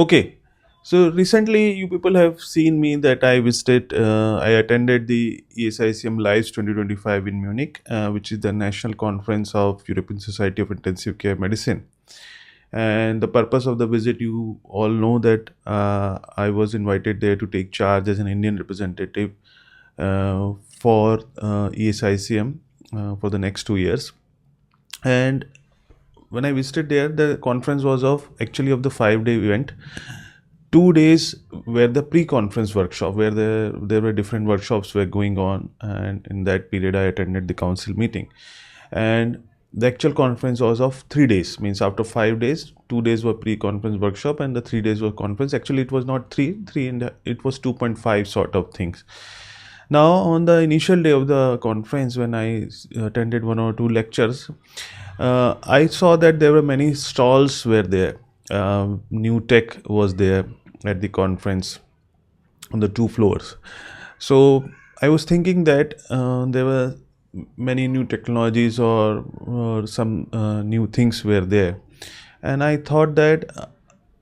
Okay, so recently you people have seen me that I attended the ESICM LIVES 2025 in Munich, which is the national conference of European Society of Intensive Care Medicine. And the purpose of the visit, you all know that I was invited there to take charge as an Indian representative for ESICM for the next 2 years. And when I visited there, the conference was of the 5-day event. 2 days were the pre-conference workshop, where there were different workshops were going on, and in that period I attended the council meeting. And the actual conference was of 3 days, means after 5 days, 2 days were pre-conference workshop and the 3 days were conference. Actually it was not three and it was 2.5 sort of things. Now on the initial day of the conference, when I attended 1 or 2 lectures, I saw that there were many stalls were there. New tech was there at the conference on the 2 floors. So I was thinking that there were many new technologies or some new things were there, and I thought that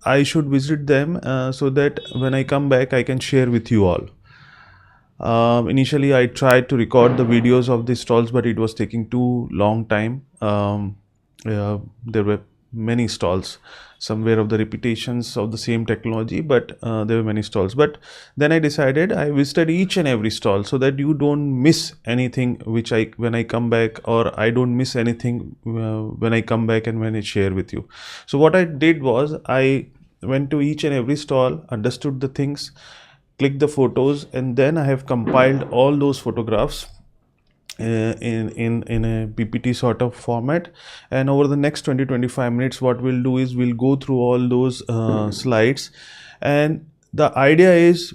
I should visit them so that when I come back I can share with you all. Initially I tried to record the videos of the stalls, but it was taking too long time. There were many stalls, somewhere of the repetitions of the same technology, but there were many stalls. But then I decided I visited each and every stall so that you don't miss anything when I come back, or I don't miss anything when I come back and when I share with you. So what I did was I went to each and every stall, understood the things, clicked the photos, and then I have compiled all those photographs in a PPT sort of format. And over the next 20-25 minutes, what we'll do is we'll go through all those slides, and the idea is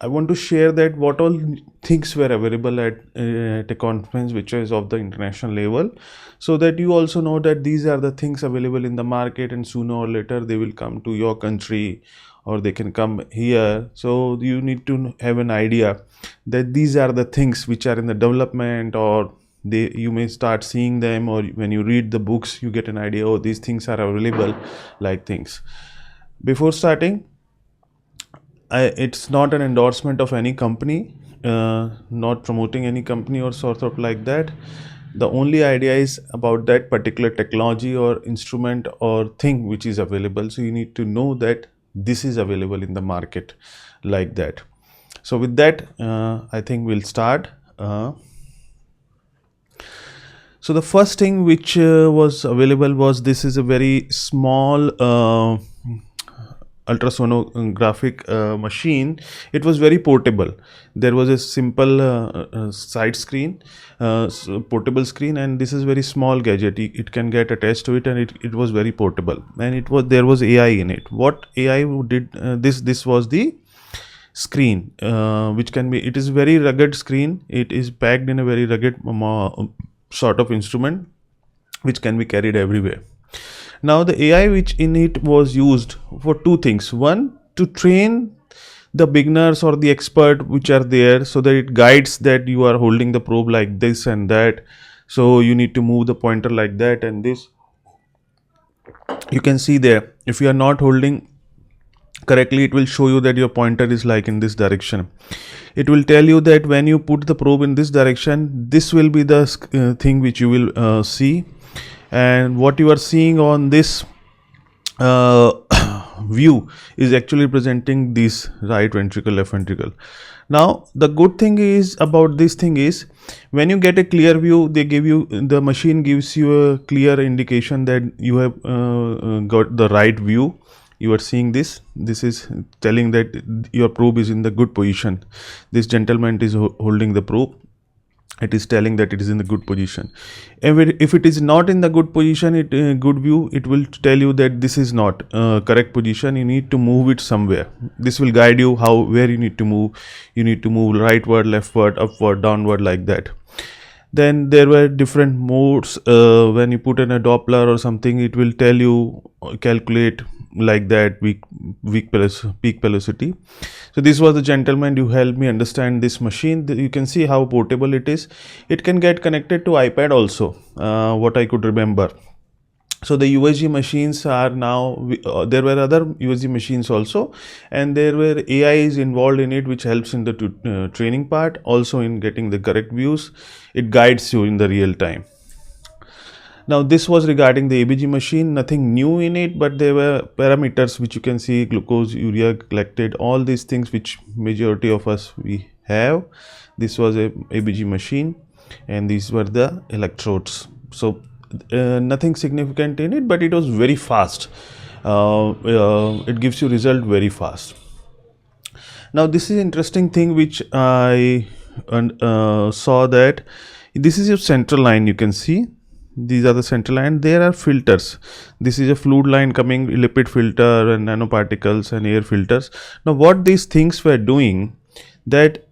I want to share that what all things were available at a conference which is of the international level, so that you also know that these are the things available in the market, and sooner or later they will come to your country or they can come here. So you need to have an idea that these are the things which are in the development, or you may start seeing them, or when you read the books you get an idea, oh, these things are available, like things. Before starting, it's not an endorsement of any company, not promoting any company or sort of like that. The only idea is about that particular technology or instrument or thing which is available. So you need to know that this is available in the market, like that. So with that, I think we'll start. So the first thing which was available was, this is a very small ultrasonographic machine. It was very portable. There was a simple side screen, portable screen, and this is very small gadget. It can get attached to it, and it was very portable, and there was AI in it. What AI did, this was the screen, which can be, it is very rugged screen. It is packed in a very rugged sort of instrument which can be carried everywhere. Now the AI which in it was used for 2 things. One, to train the beginners or the expert which are there, so that it guides that you are holding the probe like this and that, so you need to move the pointer like that and this. You can see there, if you are not holding correctly, it will show you that your pointer is like in this direction. It will tell you that when you put the probe in this direction, this will be the thing which you will see. And what you are seeing on this view is actually presenting this right ventricle, left ventricle. Now the good thing is about this thing is, when you get a clear view, the machine gives you a clear indication that you have got the right view. You are seeing this is telling that your probe is in the good position. This gentleman is holding the probe. It is telling that it is in the good position. If it is not in the good position, good view, it will tell you that this is not correct position. You need to move it somewhere. This will guide you where you need to move. You need to move rightward, leftward, upward, downward, like that. Then there were different modes. When you put in a Doppler or something, it will tell you, calculate like that, peak velocity. So this was the gentleman who helped me understand this machine. You can see how portable it is. It can get connected to iPad also, what I could remember. So the USG machines are now, there were other USG machines also, and there were AI is involved in it, which helps in the training part, also in getting the correct views. It guides you in the real time. Now this was regarding the ABG machine, nothing new in it, but there were parameters which you can see, glucose, urea collected, all these things which majority of us we have. This was a ABG machine, and these were the electrodes. So nothing significant in it, but it was very fast. It gives you result very fast. Now this is interesting thing which I saw, that this is your central line. You can see these are the central line. There are filters. This is a fluid line coming, lipid filter and nanoparticles and air filters. Now what these things were doing, that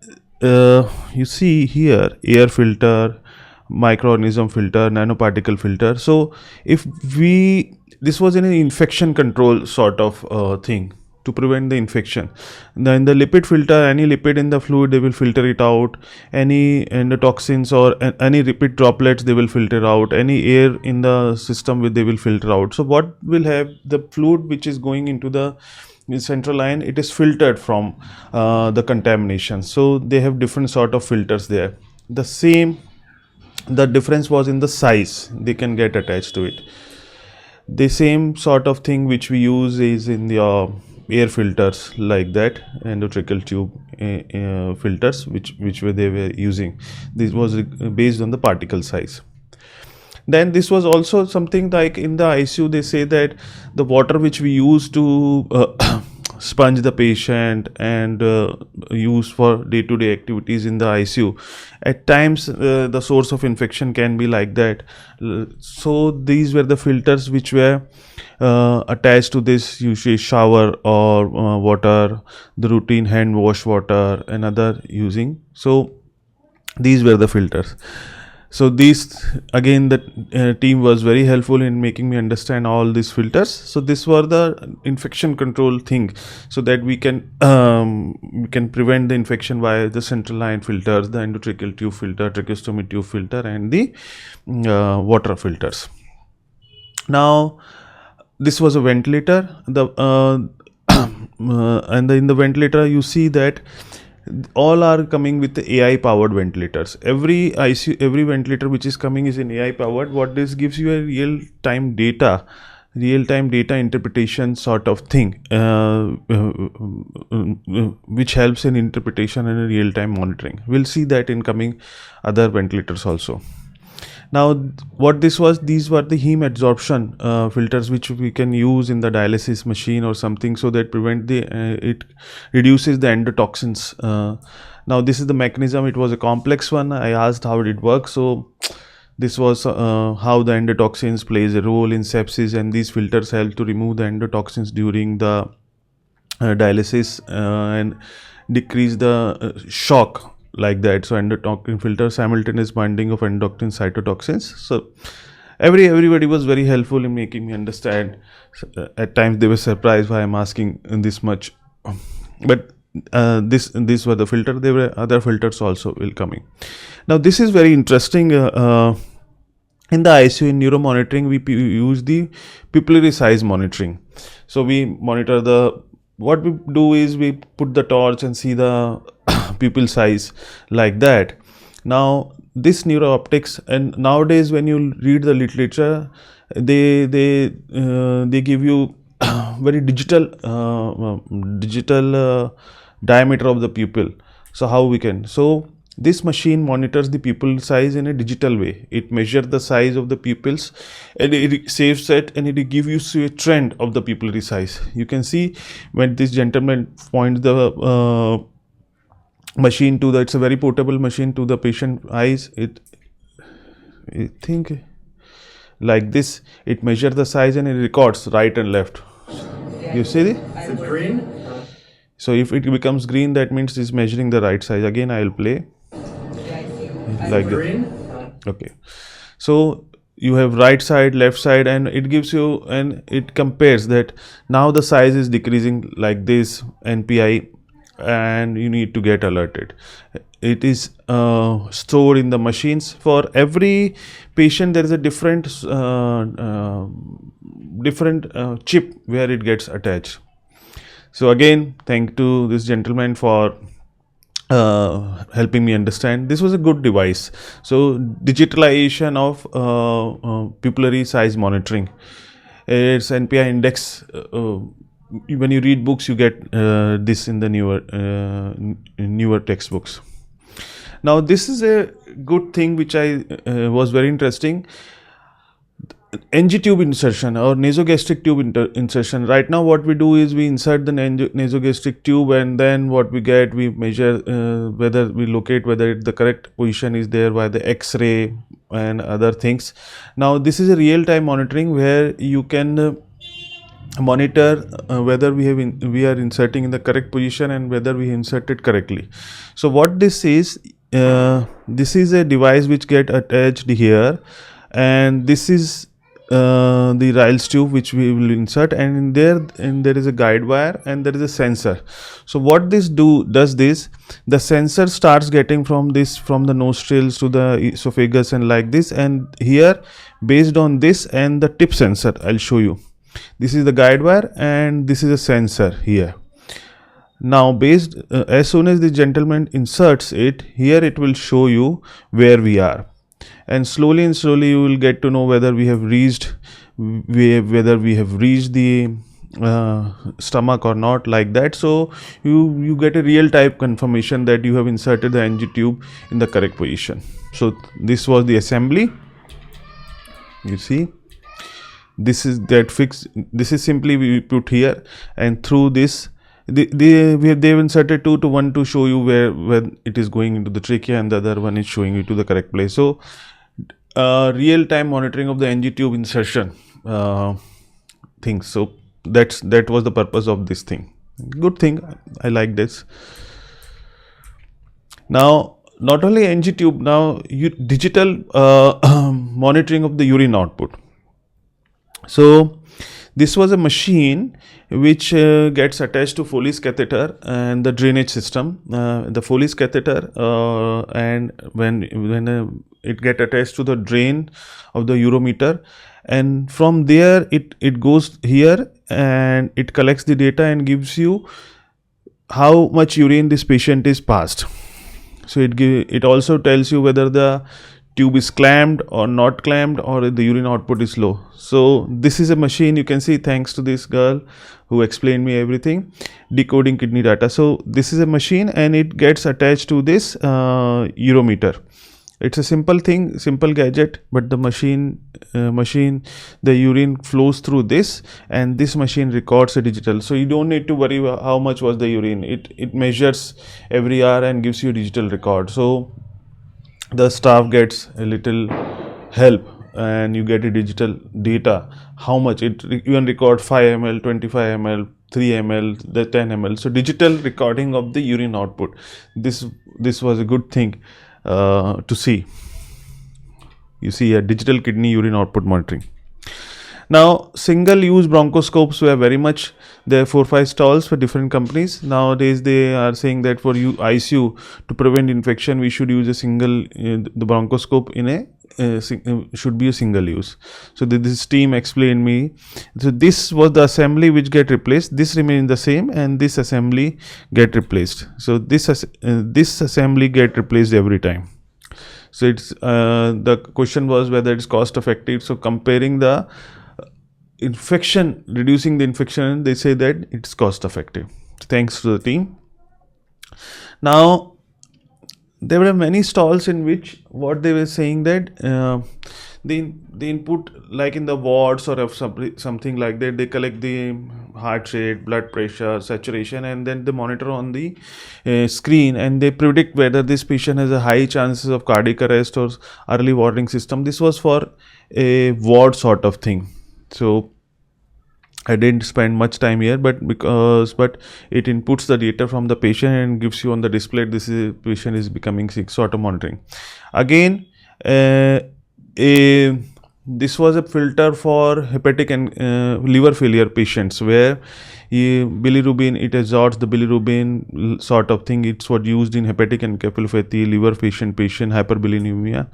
you see here, air filter, microorganism filter, nanoparticle filter. So if this was an infection control sort of thing to prevent the infection. Then the lipid filter, any lipid in the fluid, they will filter it out. Any endotoxins or any lipid droplets, they will filter out. Any air in the system, they will filter out. So what will have the fluid which is going into the central line, it is filtered from the contamination. So they have different sort of filters there. The difference was in the size they can get attached to it. The same sort of thing which we use is in the air filters, like that endotracheal tube filters which they were using. This was based on the particle size. Then this was also something like in the ICU, they say that the water which we use to sponge the patient and use for day-to-day activities in the ICU, at times the source of infection can be like that. So these were the filters which were attached to this, usually shower or water, the routine hand wash water and other using. So these were the filters. So these, again, the team was very helpful in making me understand all these filters. So this were the infection control thing, so that we can prevent the infection via the central line filters, the endotracheal tube filter, tracheostomy tube filter, and the water filters. Now this was a ventilator. And in the ventilator, you see that all are coming with the AI powered ventilators. Every ventilator which is coming is in AI powered. What this gives you a real time data interpretation sort of thing, which helps in interpretation and real time monitoring. We'll see that in coming other ventilators also. Now what this was, these were the Hemoadsorption filters which we can use in the dialysis machine or something, so that prevent the it reduces the endotoxins. Now this is the mechanism. It was a complex one. I asked how it works. So this was how the endotoxins plays a role in sepsis, and these filters help to remove the endotoxins during the dialysis and decrease the shock, like that. So endotoxin filter, simultaneous binding of endocrine cytotoxins. So everybody was very helpful in making me understand. At times they were surprised why I'm asking this much, but these were the filter. There were other filters also will coming. Now this is very interesting. In the ICU, in neuromonitoring, we use the pupillary size monitoring. So we monitor what we do is we put the torch and see the pupil size, like that. Now this neurooptics, and nowadays when you read the literature, they give you very digital diameter of the pupil. So how we can, so this machine monitors the pupil size in a digital way. It measures the size of the pupils and it saves it, and it gives you a trend of the pupillary size. You can see when this gentleman points the machine to it's a very portable machine to the patient eyes. I think like this, it measures the size and it records right and left. You see the green? So if it becomes green, that means it's measuring the right size. Again I will play like that. Okay, so you have right side, left side, and it gives you, and it compares that now the size is decreasing like this NPI, and you need to get alerted. it is stored in the machines. For every patient there is a different chip where it gets attached. So again, thank to this gentleman for helping me understand. This was a good device. So digitalization of pupillary size monitoring. It's NPI index. When you read books, you get this in the newer textbooks. Now this is a good thing which I was very interesting. NG tube insertion or nasogastric tube insertion. Right now what we do is we insert the nasogastric tube, and then what we get, we measure whether we locate whether the correct position is there by the X-ray and other things. Now this is a real-time monitoring where you can monitor whether we are inserting in the correct position and whether we inserted correctly. So what this is a device which get attached here, and this is the Riles tube which we will insert, and there is a guide wire and there is a sensor. So what this does this, the sensor starts getting from the nostrils to the esophagus and like this, and here based on this and the tip sensor, I'll show you. This is the guide wire and this is a sensor here. Now as soon as the gentleman inserts it, here it will show you where we are, and slowly you will get to know whether we have reached the stomach or not, like that. So you get a real time confirmation that you have inserted the NG tube in the correct position. So this was the assembly. You see, this is that fixed. This is simply we put here, and through this they've inserted 2 to 1 to show you where it is going into the trachea, and the other one is showing you to the correct place. So real time monitoring of the NG tube insertion things. So that was the purpose of this thing. Good thing, I like this. Now not only NG tube, now digital monitoring of the urine output. So this was a machine which gets attached to Foley's catheter and the drainage system. The Foley's catheter, and when it get attached to the drain of the urometer, and from there it goes here and it collects the data and gives you how much urine this patient is passed. So it also tells you whether the tube is clamped or not clamped, or the urine output is low. So this is a machine, you can see, thanks to this girl who explained me everything, decoding kidney data. So this is a machine and it gets attached to this urometer. It's a simple thing, simple gadget, but the machine, the urine flows through this, and this machine records a digital. So you don't need to worry how much was the urine. It measures every hour and gives you a digital record. So the staff gets a little help, and you get a digital data, how much it even record 5 ml, 25 ml, 3 ml, the 10 ml. So digital recording of the urine output. This was a good thing to see. You see a digital kidney urine output monitoring. Now single-use bronchoscopes were very much there, 4-5 stalls for different companies. Nowadays they are saying that for ICU to prevent infection, we should use a single the bronchoscope in a should be a single use. So this team explained me. So this was the assembly which get replaced. This remains the same, and this assembly get replaced. So this assembly get replaced every time. So it's the question was whether it's cost effective. So comparing the infection, reducing the infection, they say that it's cost effective. Thanks to the team. Now there were many stalls in which what they were saying that the input, like in the wards or something like that, they collect the heart rate, blood pressure, saturation, and then they monitor on the screen, and they predict whether this patient has a high chances of cardiac arrest or early warning system. This was for a ward sort of thing. So I didn't spend much time here, but it inputs the data from the patient and gives you on the display this patient is becoming sick, sort of monitoring. Again, a this was a filter for hepatic and liver failure patients, where bilirubin, it absorbs the bilirubin sort of thing. It's what used in hepatic encephalopathy, liver patient, hyperbilinemia,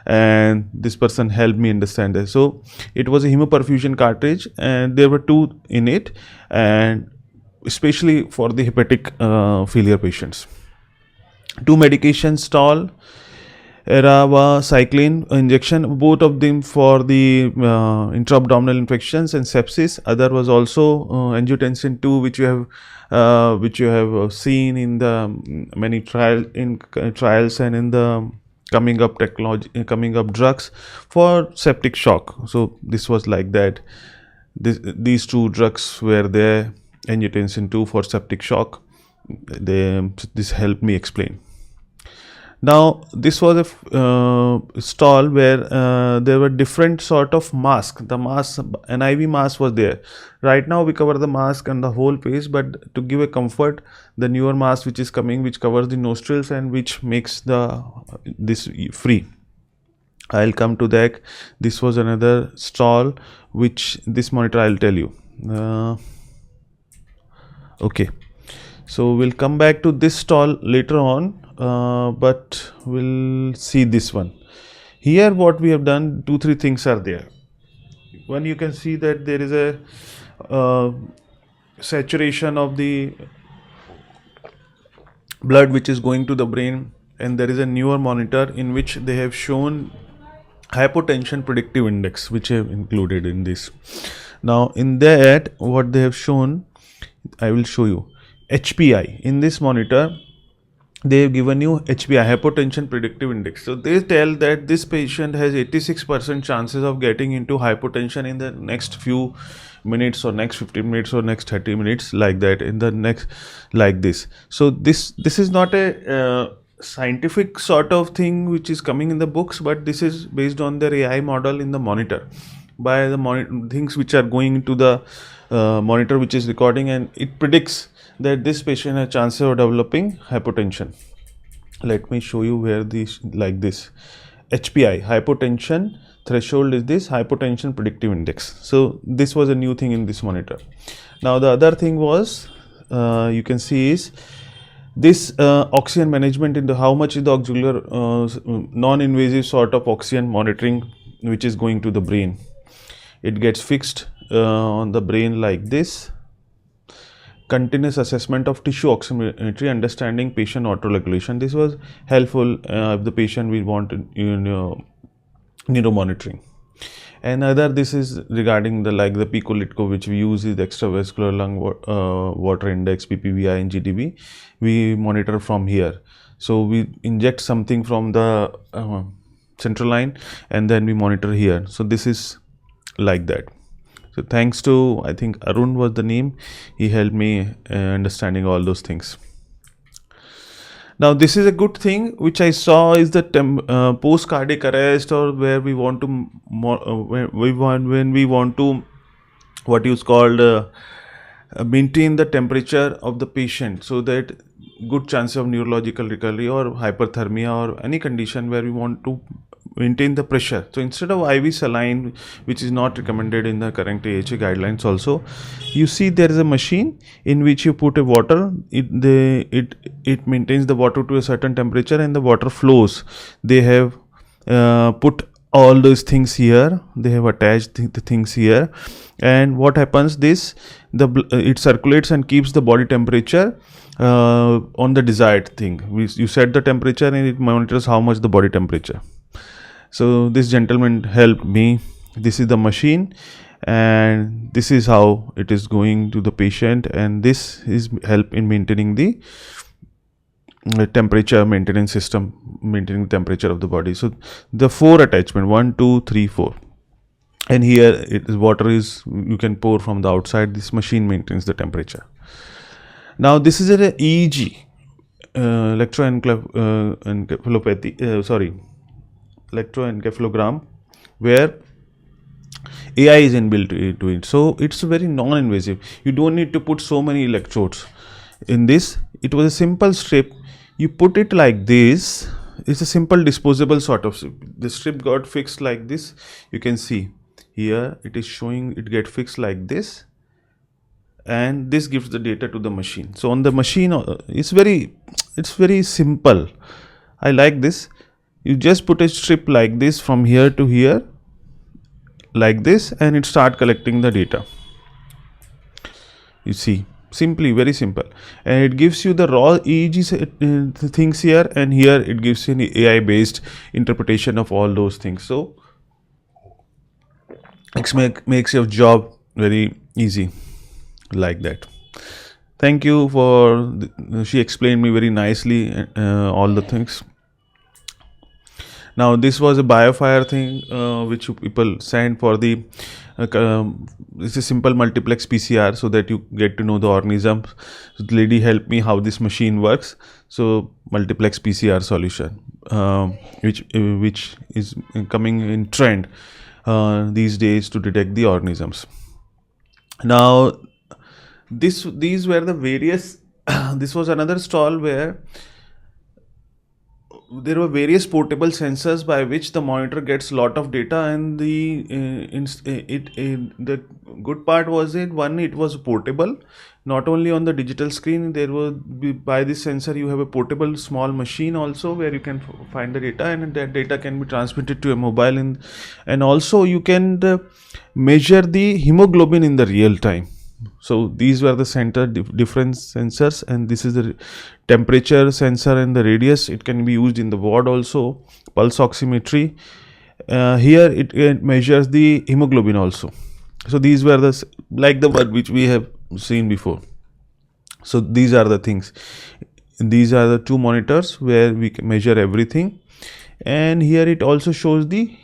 and this person helped me understand that. So it was a hemoperfusion cartridge, and there were two in it, and especially for the hepatic failure patients. Two medications stall, cycline injection, both of them for the intra-abdominal infections and sepsis. Other was also angiotensin 2, which you have seen in the many trials and in the coming up drugs for septic shock. So this was like that. These two drugs were there, angiotensin 2 for septic shock. This helped me explain. Now this was a stall where there were different sort of mask. The mask, an IV mask was there. Right now we cover the mask and the whole face, but to give a comfort, the newer mask which is coming, which covers the nostrils and which makes this free. I'll come to that. This was another stall, which this monitor I'll tell you. Okay, so we'll come back to this stall later on. But we'll see this one. Here what we have done, 2-3 things are there. One, you can see that there is a saturation of the blood which is going to the brain, and there is a newer monitor in which they have shown hypotension predictive index, which I have included in this. Now in that, what they have shown, I will show you. HPI in this monitor, they have given you HPI, hypotension predictive index. So they tell that this patient has 86% chances of getting into hypotension in the next few minutes, or next 15 minutes, or next 30 minutes, like that, in the next, like this. So this is not a scientific sort of thing which is coming in the books, but this is based on their AI model in the monitor, by the things which are going into the monitor which is recording, and it predicts that this patient has chances of developing hypotension. Let me show you where this, like this, HPI, hypotension threshold, is this hypotension predictive index. So this was a new thing in this monitor. Now the other thing was, you can see, is this oxygen management into how much is the auxiliary non-invasive sort of oxygen monitoring which is going to the brain. It gets fixed on the brain like this. Continuous assessment of tissue oximetry, understanding patient autoregulation. This was helpful if the patient we want neuromonitoring. And other, this is regarding the pico-litco, which we use is the extravascular lung water index, PPVI and GDB. We monitor from here. So we inject something from the central line, and then we monitor here. So this is like that. So thanks to, I think Arun was the name, he helped me understanding all those things. Now this is a good thing which I saw, is the post cardiac arrest, or where we want to when we want to what is called maintain the temperature of the patient, so that good chance of neurological recovery or hyperthermia or any condition where we want to maintain the pressure. So instead of IV saline, which is not recommended in the current AHA guidelines also, you see there is a machine in which you put a water, it maintains the water to a certain temperature and the water flows. They have put all those things here, they have attached the things here, and what happens, it circulates and keeps the body temperature on the desired thing. You set the temperature and it monitors how much the body temperature. So this gentleman helped me. This is the machine, and this is how it is going to the patient, and this is help in maintaining the temperature maintenance system, maintaining the temperature of the body. So the 4 attachment, 1, 2, 3, 4, and here it is water is you can pour from the outside. This machine maintains the temperature. Now this is an EEG, electroencephalogram, where AI is inbuilt into it. So it's very non-invasive. You don't need to put so many electrodes in this. It was a simple strip. You put it like this. it's a simple disposable sort of, the strip got fixed like this. You can see here it is showing it get fixed like this, and this gives the data to the machine. So on the machine, it's very simple. I like this. You just put a strip like this from here to here like this, and it start collecting the data. You see, simply, very simple. And it gives you the raw EEG things here, and here it gives you an AI based interpretation of all those things. So it makes your job very easy like that. Thank you for she explained me very nicely all the things. Now this was a biofire thing which people sent for the it's a simple multiplex PCR, so that you get to know the organisms. So the lady helped me how this machine works. So multiplex PCR solution, which is coming in trend these days to detect the organisms. Now these were the various this was another stall where there were various portable sensors by which the monitor gets a lot of data, and the good part was it was portable. Not only on the digital screen, there will be, by this sensor you have a portable small machine also where you can find the data, and that data can be transmitted to a mobile, and also you can measure the hemoglobin in the real time. So these were the different sensors, and this is the temperature sensor and the radius. It can be used in the ward also. Pulse oximetry. Here it measures the hemoglobin also. So these were like the one which we have seen before. So these are the things. These are the two monitors where we can measure everything, and here it also shows the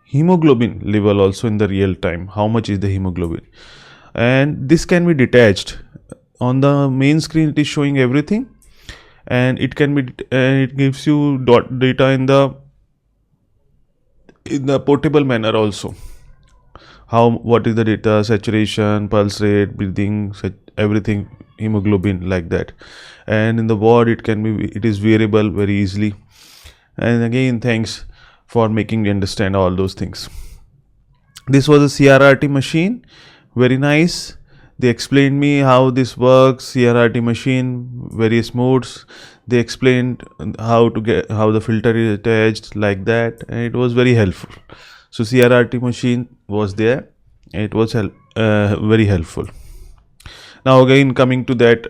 hemoglobin level also in the real time. How much is the hemoglobin? And this can be detached. On the main screen it is showing everything, and it can be it gives you data in the portable manner also. What is the data, saturation, pulse rate, breathing, everything, hemoglobin, like that. And in the ward it is variable very easily. And again, thanks for making me understand all those things. This was a CRRT machine. Very nice. They explained me how this works, CRRT machine, various modes. They explained how the filter is attached, like that, and it was very helpful. So CRRT machine was there. It was very helpful. Now again, coming to that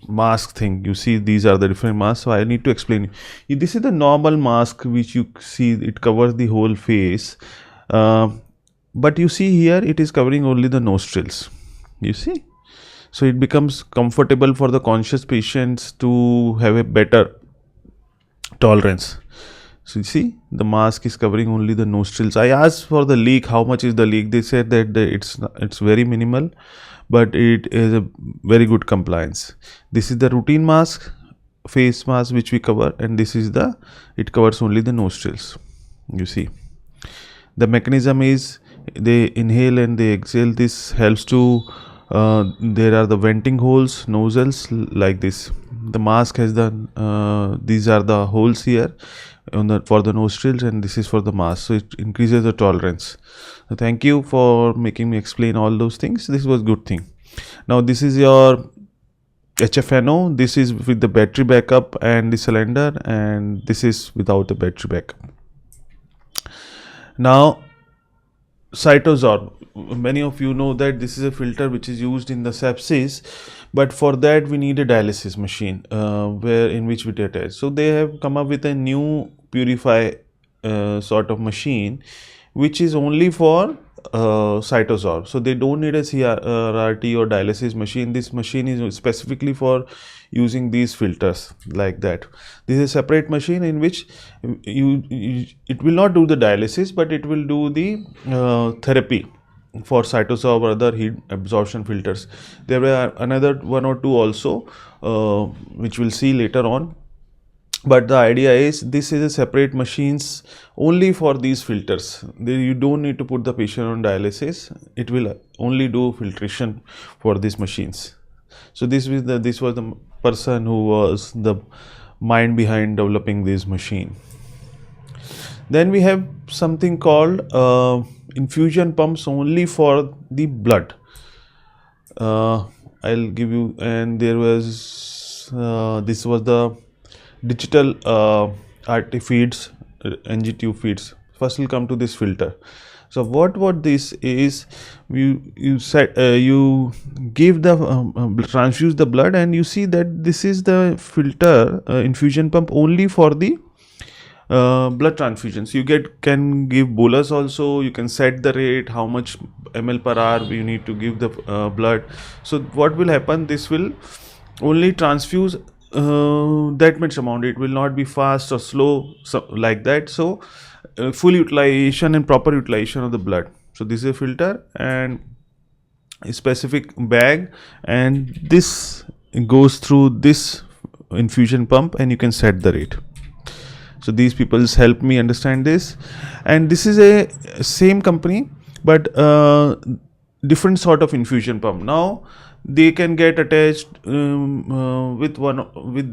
mask thing, you see these are the different masks. So I need to explain. This is the normal mask which you see, it covers the whole face. But you see here it is covering only the nostrils. You see, so it becomes comfortable for the conscious patients to have a better tolerance. So you see, the mask is covering only the nostrils. I asked for the leak, how much is the leak? They said that it's very minimal, but it is a very good compliance. This is the routine mask, face mask which we cover, and this is it covers only the nostrils. You see, the mechanism is they inhale and they exhale. This helps to there are the venting holes, nozzles like this. The mask has these are the holes here for the nostrils, and this is for the mask, so it increases the tolerance. So thank you for making me explain all those things. This was good thing. Now this is your HFNO. This is with the battery backup and the cylinder, and this is without the battery backup. Now cytosorb, many of you know that this is a filter which is used in the sepsis, but for that we need a dialysis machine in which we attach. So they have come up with a new purify sort of machine which is only for cytosorb. So they don't need a CRRT or dialysis machine. This machine is specifically for using these filters, like that. This is a separate machine in which it will not do the dialysis, but it will do the therapy for cytosorb or other heat absorption filters. There were another one or two also which we'll see later on, but the idea is this is a separate machines only for these filters. You don't need to put the patient on dialysis. It will only do filtration for these machines. So this was the person who was the mind behind developing this machine. Then we have something called infusion pumps only for the blood. I'll give you, and there was this was the digital RT feeds, NG tube feeds. First, we'll come to this filter. So what this is, you give the transfuse the blood, and you see that this is the filter infusion pump only for the blood transfusions. You can give bolus also. You can set the rate, how much ml per hour you need to give the blood. So what will happen, this will only transfuse that much amount. It will not be fast or slow, so like that. So full utilization and proper utilization of the blood. So this is a filter and a specific bag, and this goes through this infusion pump, and you can set the rate. So these people help me understand this, and this is a same company but different sort of infusion pump. Now they can get attached with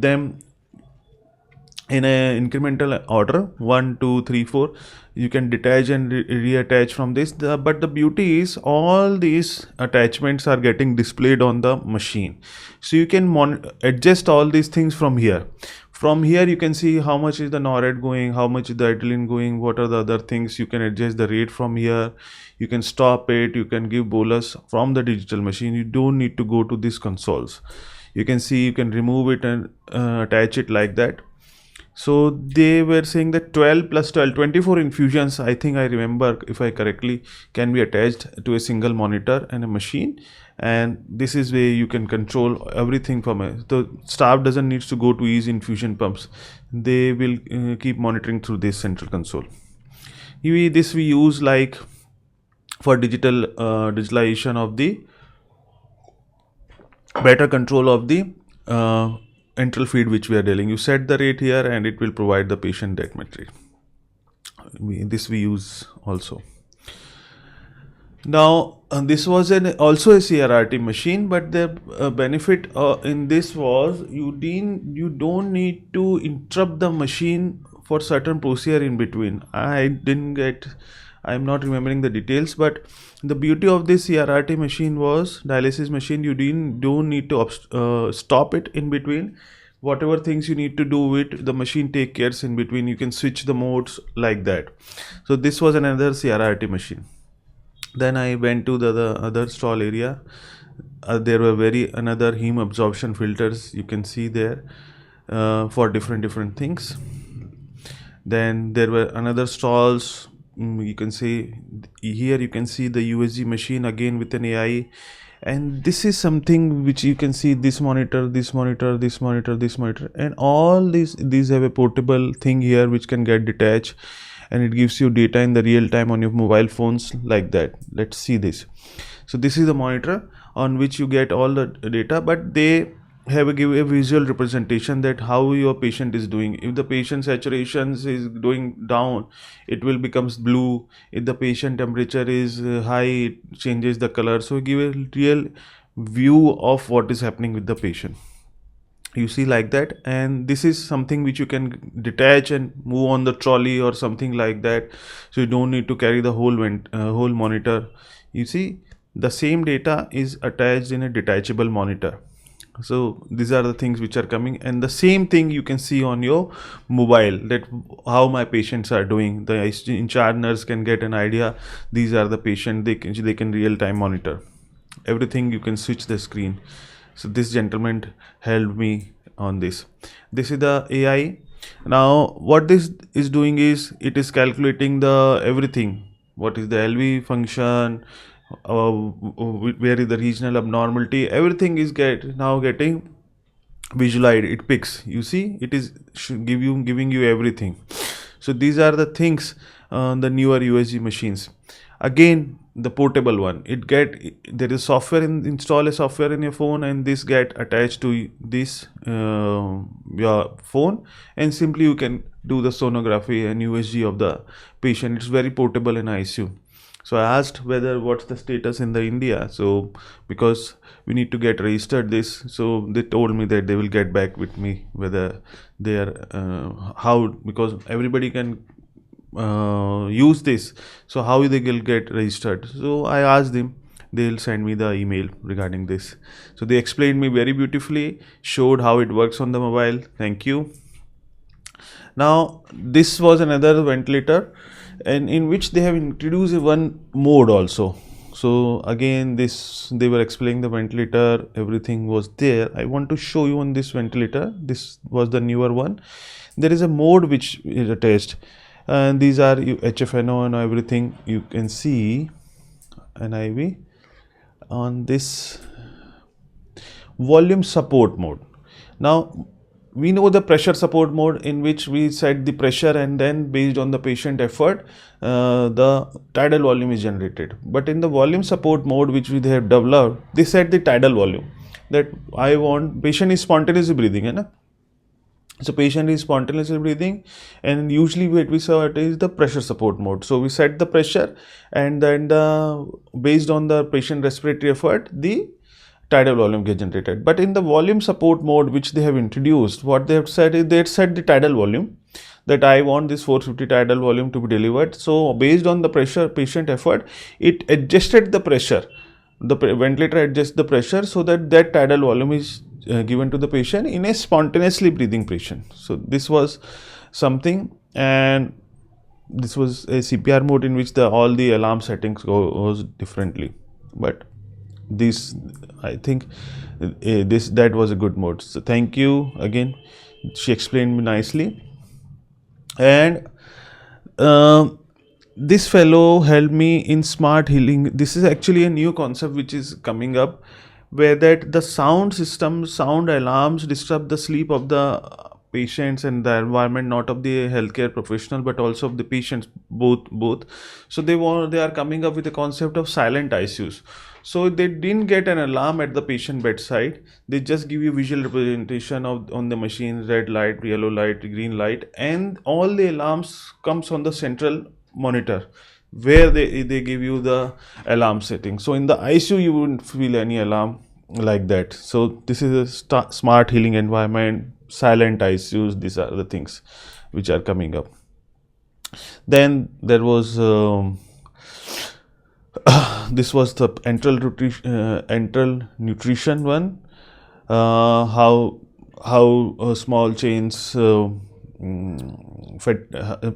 them in a incremental order, 1 2 3 4. You can detach and reattach from this. But the beauty is all these attachments are getting displayed on the machine, so you can adjust all these things from here. From here you can see how much is the NORAD going, how much is the adrenaline going, what are the other things. You can adjust the rate from here. You can stop it, you can give bolus from the digital machine. You don't need to go to these consoles. You can see, you can remove it and attach it like that. So they were saying that 12 plus 12, 24 infusions, I think I remember if I correctly, can be attached to a single monitor and a machine. And this is where you can control everything from it. The staff doesn't need to go to each infusion pumps. They will keep monitoring through this central console. This we use like for digitalization of the better control of the enteral feed which we are dealing. You set the rate here and it will provide the patient that much rate. This we use also. Now this was also a CRRT machine, but the benefit in this was you don't need to interrupt the machine for certain procedure in between. I'm not remembering the details, but the beauty of this CRRT machine was, dialysis machine, you don't need to stop it in between. Whatever things you need to do with the machine, take cares in between. You can switch the modes like that. So this was another CRRT machine. Then I went to the other stall area. There were another Hemoadsorption filters you can see there for different things. Then there were another stalls. You can see here, you can see the USG machine again with an AI. And this is something which you can see, this monitor, this monitor, this monitor, this monitor, and all these have a portable thing here which can get detached, and it gives you data in the real time on your mobile phones like that. Let's see this. So this is the monitor on which you get all the data, but they give a visual representation that how your patient is doing. If the patient saturation is going down, it will becomes blue. If the patient temperature is high, it changes the color. So give a real view of what is happening with the patient. You see like that, and this is something which you can detach and move on the trolley or something like that. So you don't need to carry the whole monitor. You see, the same data is attached in a detachable monitor. So these are the things which are coming, and the same thing you can see on your mobile, that how my patients are doing. The in charge nurse can get an idea. These are the patient. They can real time monitor everything. You can switch the screen. So this gentleman helped me on this. This is the AI. Now what this is doing is, it is calculating the everything. What is the LV function? Where is the regional abnormality? Everything is getting visualized. It picks. You see, it is giving you everything. So these are the things the newer USG machines. Again, the portable one, there is software install a software in your phone, and this get attached to this your phone, and simply you can do the sonography and USG of the patient. It's very portable in ICU. So I asked what's the status in the India. So because we need to get registered this, so they told me that they will get back with me whether they are how, because everybody can use this, so how they will get registered? So I asked them, they'll send me the email regarding this. So they explained me very beautifully, showed how it works on the mobile. Thank you. Now this was another ventilator, and in which they have introduced one mode also. So again, this, they were explaining the ventilator, everything was there. I want to show you on this ventilator. This was the newer one. There is a mode which is attached, and these are HFNO and everything. You can see an IV on this volume support mode. Now we know the pressure support mode, in which we set the pressure, and then based on the patient effort, the tidal volume is generated. But in the volume support mode, which they have developed, they set the tidal volume, that I want patient is spontaneously breathing, है ना? So patient is spontaneously breathing, and usually what we saw it is the pressure support mode. So we set the pressure, and then based on the patient respiratory effort, the tidal volume get generated. But in the volume support mode, which they have introduced, what they have said is they had set the tidal volume, that I want this 450 tidal volume to be delivered. So based on the pressure, patient effort, it adjusted the pressure. The ventilator adjusts the pressure so that that tidal volume is given to the patient in a spontaneously breathing patient. So this was something, and this was a CPR mode in which all the alarm settings goes differently. But this, I think that was a good mode. So thank you again, she explained me nicely. And this fellow helped me in smart healing. This is actually a new concept which is coming up, where that the sound system, sound alarms disturb the sleep of the patients and the environment, not of the healthcare professional but also of the patients, both. So they are coming up with the concept of silent ICUs. So they didn't get an alarm at the patient bedside, they just give you visual representation of on the machine, red light, yellow light, green light, and all the alarms comes on the central monitor, where they give you the alarm setting. So in the ICU you wouldn't feel any alarm like that. So this is a smart healing environment, silent ICUs. These are the things which are coming up. Then there was this was the enteral nutrition one. How small chains fat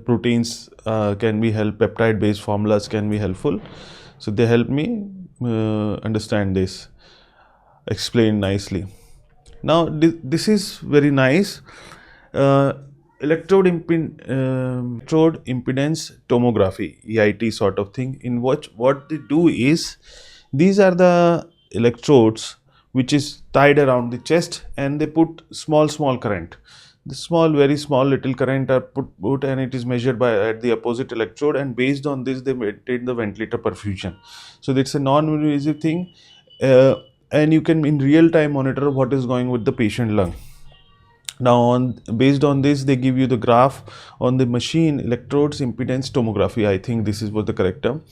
proteins can be help, peptide based formulas can be helpful. So they help me understand this, explained nicely. Now this is very nice. Electrode impedance tomography, EIT sort of thing, in which what they do is, these are the electrodes which is tied around the chest, and they put small current. The small, very small little current are put and it is measured by at the opposite electrode, and based on this they maintain the ventilator perfusion. So it's a non-invasive thing, and you can in real time monitor what is going with the patient lung. Now based on this they give you the graph on the machine, electrodes impedance tomography, I think this is what the correct term.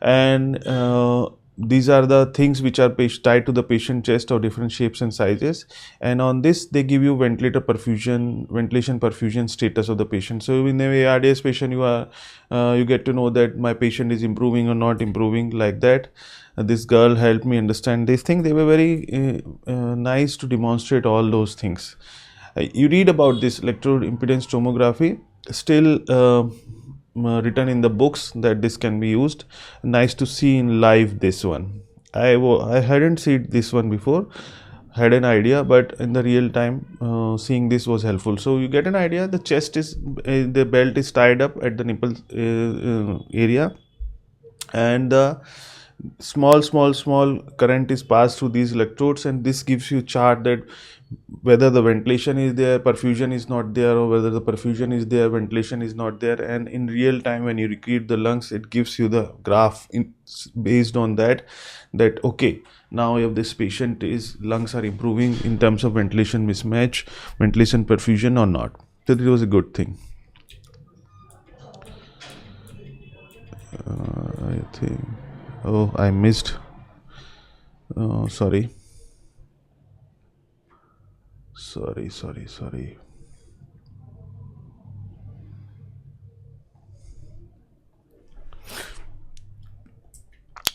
And these are the things which are tied to the patient chest of different shapes and sizes, and on this they give you ventilation perfusion status of the patient. So in the ARDS patient you get to know that my patient is improving or not improving, like that. This girl helped me understand this thing. They were very nice to demonstrate all those things. You read about this electrode impedance tomography, still written in the books that this can be used. Nice to see in live this one. I hadn't seen this one before, had an idea, but in the real time seeing this was helpful. So you get an idea, the chest is the belt is tied up at the nipple area, and the small current is passed through these electrodes, and this gives you chart that whether the ventilation is there, perfusion is not there, or whether the perfusion is there, ventilation is not there. And in real time when you recreate the lungs, it gives you the graph based on that okay, now if this patient is lungs are improving in terms of ventilation mismatch, ventilation perfusion or not. So it was a good thing. I think, oh, I missed, sorry.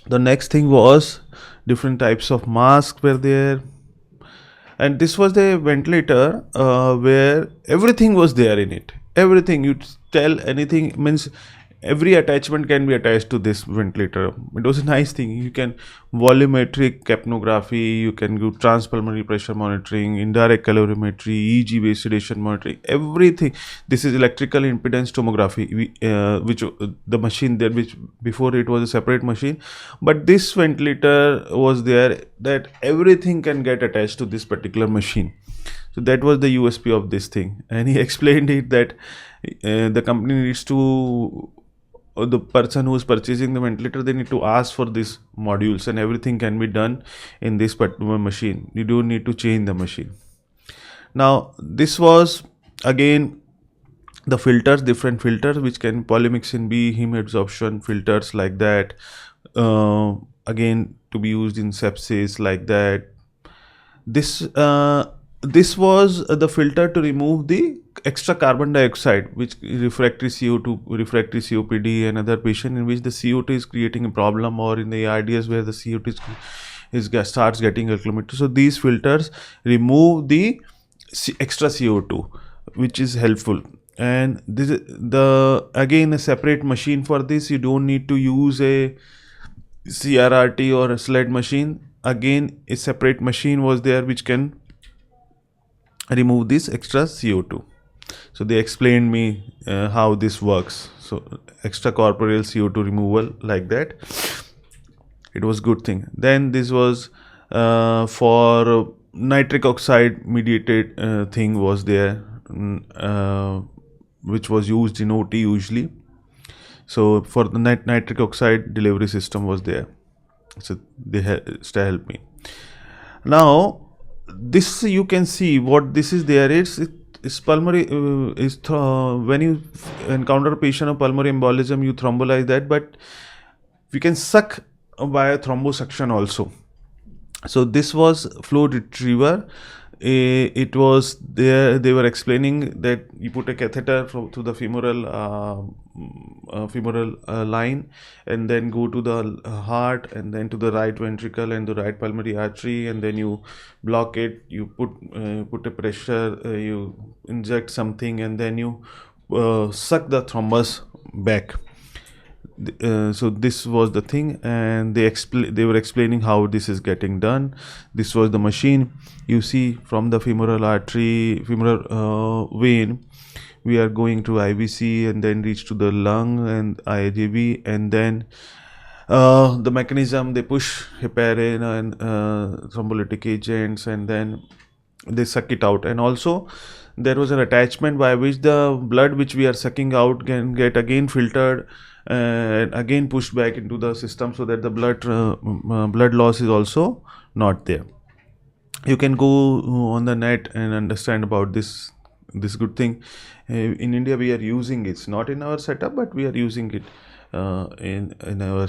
The next thing was different types of masks were there, and this was the ventilator where everything was there in it. Everything you tell anything means every attachment can be attached to this ventilator. It was a nice thing. You can volumetric capnography, you can do transpulmonary pressure monitoring, indirect calorimetry, EEG based sedation monitoring, everything. This is electrical impedance tomography, which the machine there, which before it was a separate machine, but this ventilator was there that everything can get attached to this particular machine. So that was the USP of this thing, and he explained it that the company needs to, or the person who is purchasing the ventilator, they need to ask for these modules, and everything can be done in this particular machine. You don't need to change the machine. Now this was again the filters, different filters which can polymyxin B, Hemoadsorption filters like that, again to be used in sepsis like that. This was the filter to remove the extra carbon dioxide, which refractory CO2, refractory COPD, and other patient in which the CO2 is creating a problem, or in the ARDS where the CO2 starts getting acclimated. So these filters remove the extra CO2, which is helpful. And this is the again a separate machine for this. You don't need to use a CRRT or a sled machine. Again, a separate machine was there which can remove this extra CO2. So they explained me how this works. So extracorporeal CO2 removal like that. It was good thing. Then this was for nitric oxide mediated thing was there, which was used in OT usually. So for the nitric oxide delivery system was there. So they helped me. Now this you can see what this is there. It's pulmonary. When you encounter a patient of pulmonary embolism, you thrombolize that, but we can suck via thrombo-suction also. So this was flow retriever. It was there. They were explaining that you put a catheter through the femoral line, and then go to the heart, and then to the right ventricle and the right pulmonary artery, and then you block it. You put a pressure. You inject something, and then you suck the thrombus back. So this was the thing, and they were explaining how this is getting done. This was the machine. You see from the femoral vein, we are going to IVC and then reach to the lung and IJV, and then the mechanism, they push heparin and thrombolytic agents, and then they suck it out. And also there was an attachment by which the blood which we are sucking out can get again filtered and again pushed back into the system, so that the blood loss is also not there. You can go on the net and understand about this good thing. In India we are using it. It's not in our setup, but we are using it in our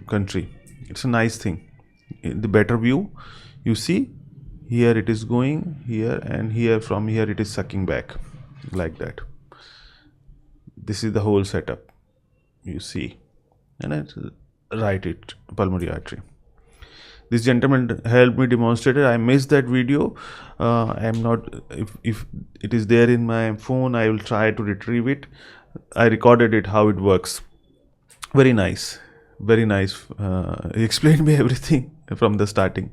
country. It's a nice thing. In the better view, you see here it is going here, and here from here it is sucking back like that. This is the whole setup, you see, and it's right it pulmonary artery. This gentleman helped me demonstrate it. I missed that video. I am not, if it is there in my phone, I will try to retrieve it. I recorded it, how it works. Very nice, very nice. He explained me everything from the starting.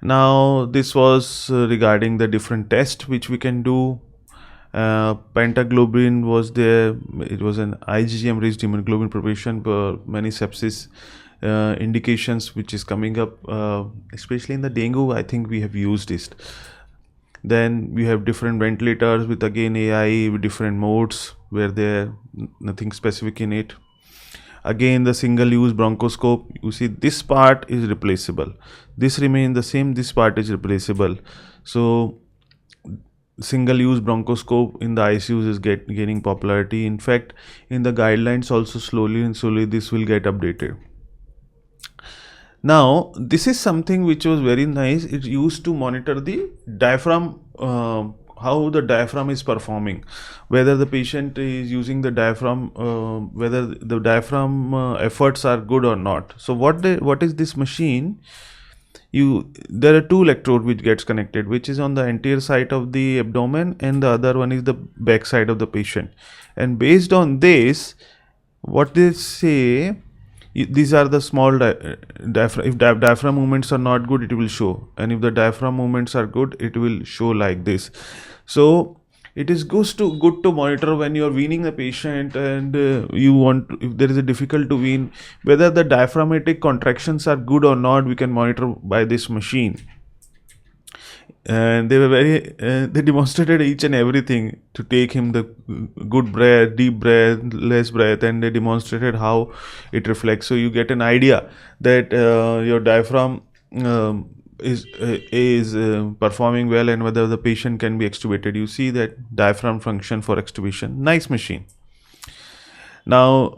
Now this was regarding the different tests which we can do. Pentaglobulin was there. It was an IgM rich immunoglobulin preparation for many sepsis indications which is coming up, especially in the dengue. I think we have used it. Then we have different ventilators with again AI with different modes where there nothing specific in it. Again the single use bronchoscope, you see this part is replaceable, this remains the same, this part is replaceable. So single use bronchoscope in the ICUs is gaining popularity. In fact, in the guidelines also slowly this will get updated. Now this is something which was very nice. It used to monitor the diaphragm how the diaphragm is performing, whether the patient is using the diaphragm, whether the diaphragm efforts are good or not. So what is this machine? There are two electrodes which gets connected, which is on the anterior side of the abdomen, and the other one is the back side of the patient. And based on this, what they say, these are the small diaphragm. If diaphragm movements are not good, it will show, and if the diaphragm movements are good, it will show like this. So it is good to monitor when you are weaning the patient, and if there is a difficult to wean, whether the diaphragmatic contractions are good or not, we can monitor by this machine. And they were they demonstrated each and everything to take him the good breath, deep breath, less breath, and they demonstrated how it reflects. So you get an idea that your diaphragm is performing well, and whether the patient can be extubated. You see that diaphragm function for extubation. Nice machine. Now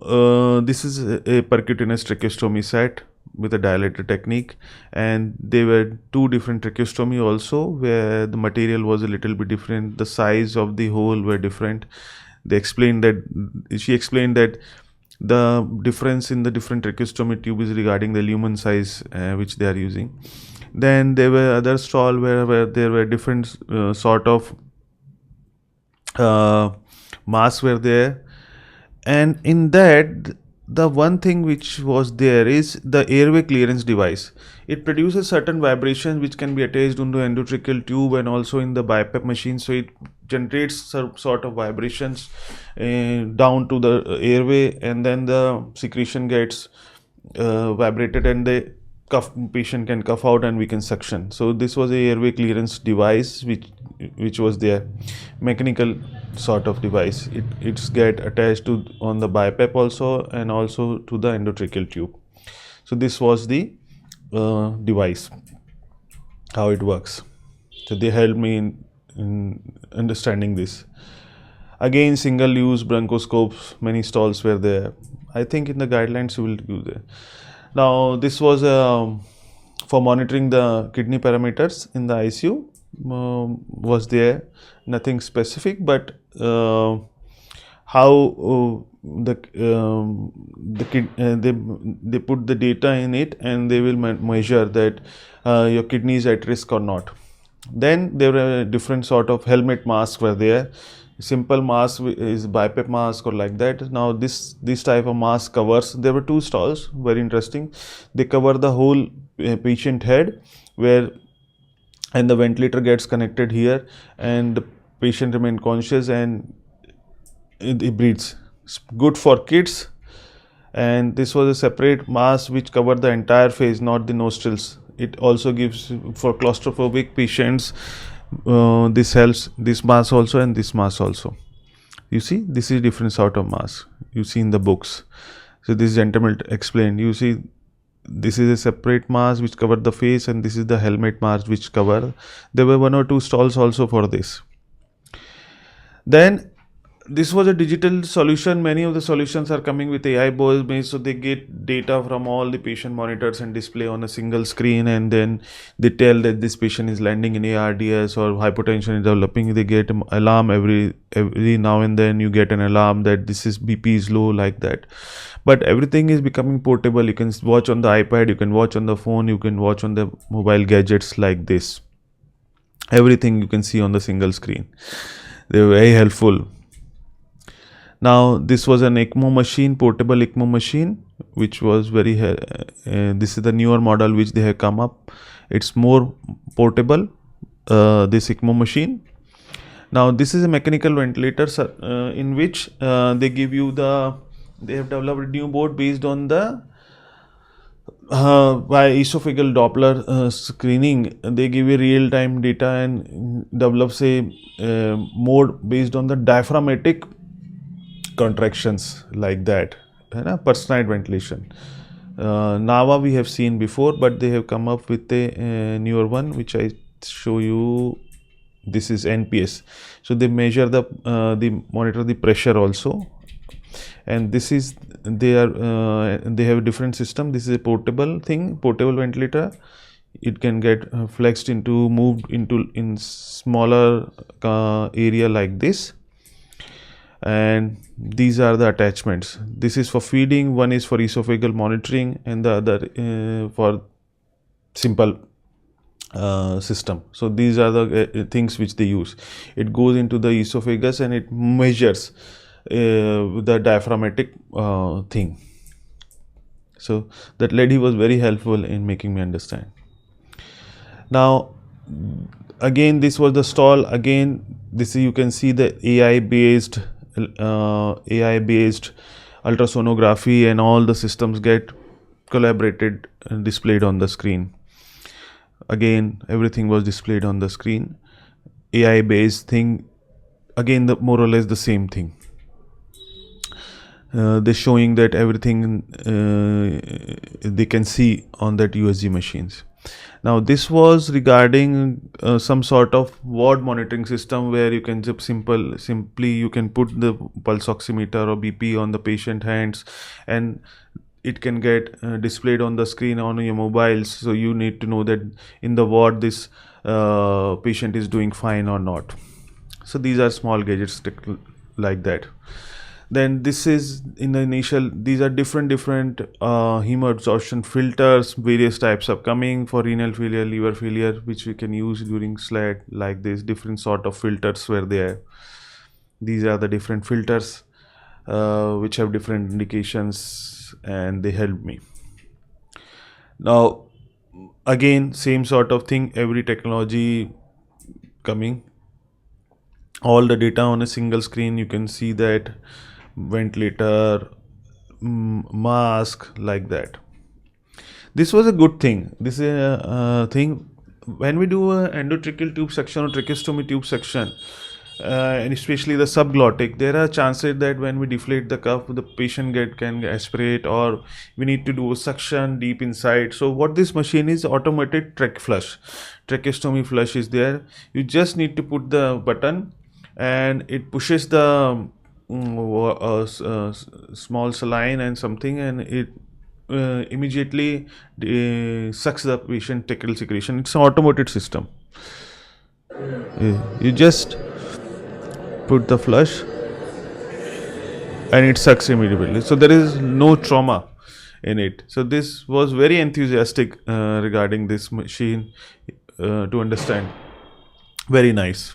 this is a percutaneous tracheostomy set with a dilator technique, and there were two different tracheostomy also, where the material was a little bit different, the size of the hole were different. She explained that the difference in the different tracheostomy tube is regarding the lumen size which they are using. Then there were other stall where there were different sort of masks were there, and in that, the one thing which was there is the airway clearance device. It produces certain vibrations which can be attached onto endotracheal tube and also in the BiPAP machine. So it generates some sort of vibrations down to the airway, and then the secretion gets vibrated, and the patient can cough out and we can suction. So this was a airway clearance device which was there, mechanical sort of device. It's get attached to on the BiPAP also, and also to the endotracheal tube. So this was the device, how it works. So they helped me in understanding this. Again, single use bronchoscopes, many stalls were there. I think in the guidelines you will do that. Now this was for monitoring the kidney parameters in the ICU. Was there nothing specific, but how they put the data in it, and they will measure that your kidney is at risk or not. Then there were different sort of helmet masks were there. Simple mask is BiPAP mask or like that. Now this type of mask covers, there were two stalls, very interesting. They cover the whole patient head, and the ventilator gets connected here, and the patient remain conscious and it breathes. It's good for kids. And this was a separate mask which covered the entire face, not the nostrils. It also gives for claustrophobic patients. This helps, this mask also and this mask also. You see, this is different sort of mask you see in the books. So this gentleman explained, you see, this is a separate mask which covered the face, and this is the helmet mask which cover. There were one or two stalls also for this. Then this was a digital solution. Many of the solutions are coming with AI based, so they get data from all the patient monitors and display on a single screen, and then they tell that this patient is landing in ARDS or hypotension is developing. They get an alarm every now and then. You get an alarm that this is BP is low, like that. But everything is becoming portable. You can watch on the iPad, you can watch on the phone, you can watch on the mobile gadgets like this. Everything you can see on the single screen. They were very helpful. Now this was an ECMO machine, portable ECMO machine, which was very this is the newer model which they have come up. It's more portable, this ECMO machine. Now this is a mechanical ventilator in which they give you they have developed a new board based on the by esophageal Doppler screening. They give you real-time data and develops a mode based on the diaphragmatic contractions, like that. Personalized ventilation. NAVA we have seen before, but they have come up with a newer one which I show you. This is NPS. So they measure they monitor the pressure also, and this is they have a different system. This is a portable thing, portable ventilator. it can get flexed into, moved into in smaller area like this. And these are the attachments. This is for feeding, one is for esophageal monitoring, and the other for simple system. So these are the things which they use. It goes into the esophagus and it measures the diaphragmatic thing. So that lady was very helpful in making me understand. Now again, this was the stall. Again, this you can see the AI based ultrasonography, and all the systems get collaborated and displayed on the screen. Again, everything was displayed on the screen. AI based thing, again, the more or less the same thing. They're showing that everything they can see on that USG machines. Now this was regarding some sort of ward monitoring system, where you can just simply you can put the pulse oximeter or BP on the patient hands, and it can get displayed on the screen on your mobiles. So you need to know that in the ward this patient is doing fine or not. So these are small gadgets like that. Then this is in the initial, these are different hemoadsorption filters. Various types are coming for renal failure, liver failure, which we can use during SLAT like this. Different sort of filters were there. These are the different filters which have different indications, and they help me. Now again, same sort of thing, every technology coming, all the data on a single screen. You can see that ventilator, mask, like that. This was a good thing. This is a thing when we do a endotracheal tube suction or tracheostomy tube suction, and especially the subglottic, there are chances that when we deflate the cuff, the patient can aspirate, or we need to do a suction deep inside. So what this machine is, automated trach flush, tracheostomy flush is there. You just need to put the button and it pushes the small saline and something, and it immediately sucks the patient tracheal secretion. It's an automated system. You just put the flush and it sucks immediately. So there is no trauma in it. So this was very enthusiastic regarding this machine to understand. Very nice.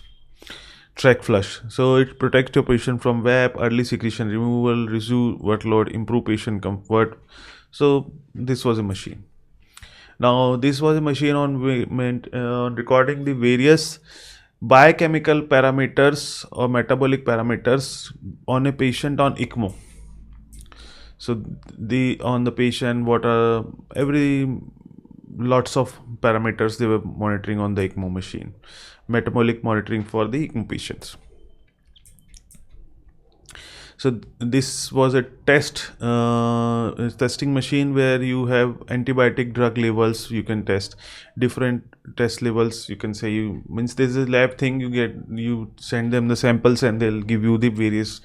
Trach flush. So it protects your patient from VAP, early secretion removal, reduce workload, improve patient comfort. So this was a machine. Now this was a machine on recording the various biochemical parameters or metabolic parameters on a patient on ECMO. So on the patient, what are lots of parameters they were monitoring on the ECMO machine. Metabolic monitoring for the ECMO patients. So this was a testing machine where you have antibiotic drug levels. You can test different test levels. You can say means this is a lab thing. You send them the samples and they'll give you the various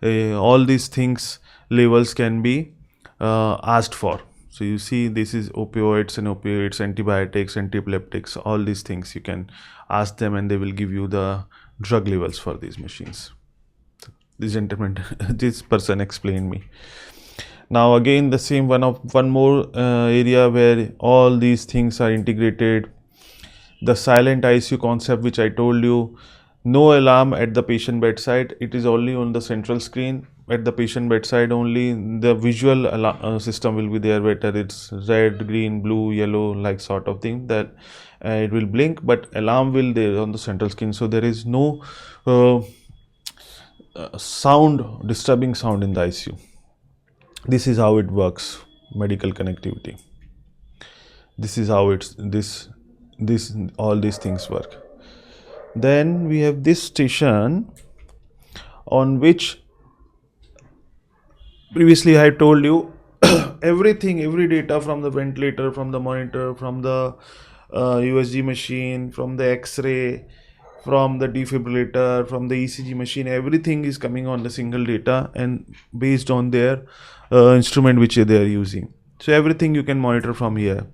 all these things levels can be asked for. So you see, this is opioids, antibiotics, antiepileptics, all these things you can ask them and they will give you the drug levels for these machines. This gentleman, this person explained me. Now again, the same one more area where all these things are integrated. The silent ICU concept, which I told you, no alarm at the patient bedside. It is only on the central screen. At the patient bedside only, the visual system will be there, whether it's red, green, blue, yellow, like sort of thing, that it will blink, but alarm will there on the central screen. So there is no disturbing sound in the ICU. This is how it works, medical connectivity. This is how all these things work. Then we have this station on which previously I told you everything, every data from the ventilator, from the monitor, from the USG machine, from the X-ray, from the defibrillator, from the ECG machine, everything is coming on the single data and based on their instrument which they are using. So everything you can monitor from here.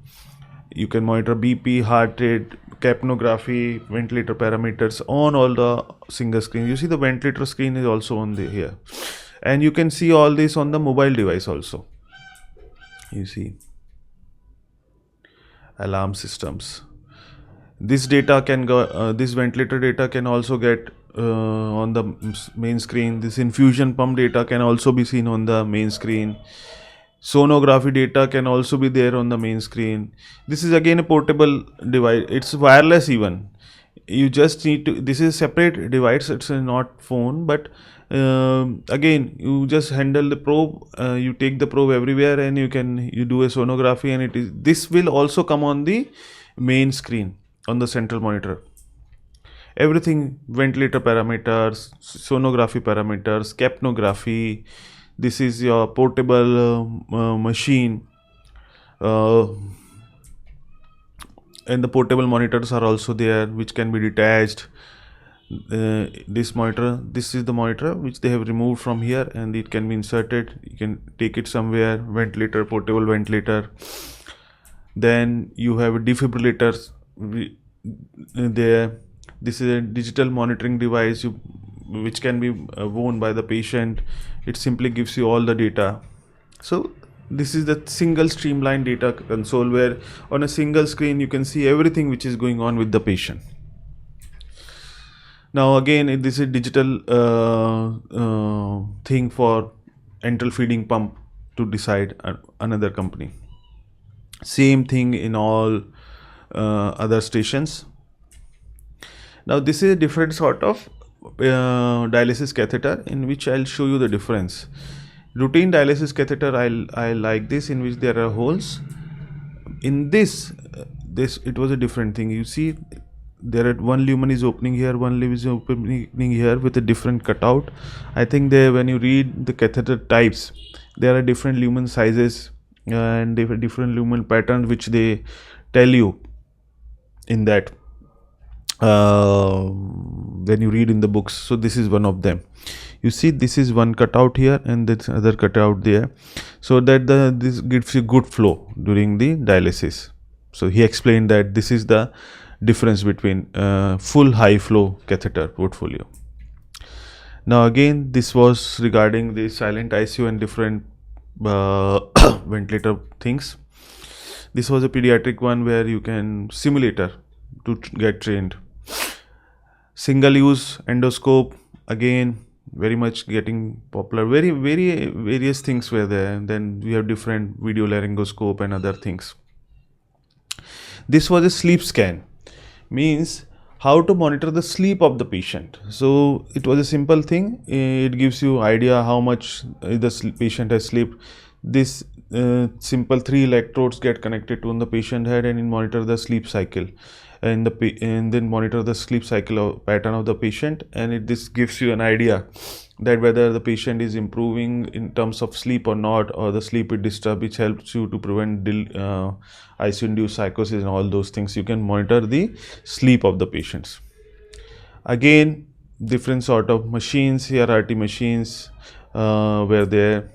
You can monitor BP, heart rate, capnography, ventilator parameters on all the single screen. You see the ventilator screen is also on the here, and you can see all this on the mobile device also. You see alarm systems. This data can go. This ventilator data can also get on the main screen. This infusion pump data can also be seen on the main screen. Sonography data can also be there on the main screen. This is again a portable device. It's wireless even. You just need to, this is a separate device. It's not phone, but again, you just handle the probe. You take the probe everywhere, and you do a sonography, and this will also come on the main screen on the central monitor. Everything, ventilator parameters, sonography parameters, capnography. This is your portable machine, and the portable monitors are also there, which can be detached. This monitor, this is the monitor which they have removed from here, and it can be inserted. You can take it somewhere. Ventilator, portable ventilator. Then you have a defibrillator there. This is a digital monitoring device which can be worn by the patient. It simply gives you all the data. So this is the single streamlined data console, where on a single screen you can see everything which is going on with the patient. Now again, this is a digital thing for enteral feeding pump to decide another company. Same thing in all other stations. Now this is a different sort of dialysis catheter, in which I'll show you the difference. Routine dialysis catheter, I like this, in which there are holes. In this it was a different thing. You see, there are one lumen is opening here, one lumen is opening here with a different cutout. I think when you read the catheter types, there are different lumen sizes and different lumen patterns which they tell you in that when you read in the books. So this is one of them. You see, this is one cutout here and this other cutout there, so that this gives you good flow during the dialysis. So he explained that this is the difference between full high flow catheter portfolio. Now again, this was regarding the silent ICU and different ventilator things. This was a pediatric one where you can simulator to get trained. Single use endoscope, again very much getting popular. Very various things were there. And then we have different video laryngoscope and other things. This was a sleep scan, means how to monitor the sleep of the patient. So it was a simple thing. It gives you idea how much the patient has slept. This simple 3 electrodes get connected to the patient head and monitor the sleep cycle, and then monitor the sleep cycle pattern of the patient, and this gives you an idea that whether the patient is improving in terms of sleep or not, or the sleep is disturbed, which helps you to prevent ICU induced psychosis and all those things. You can monitor the sleep of the patients. Again, different sort of machines, CRRT machines were there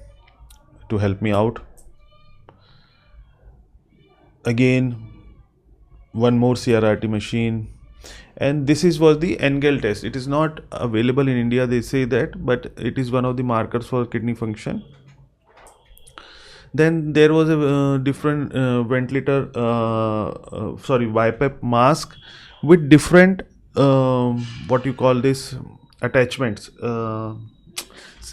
to help me out. Again, one more CRRT machine, and this was the Engel test. It is not available in India, they say that, but it is one of the markers for kidney function. Then there was a different ventilator, BiPAP mask with different what you call this attachments.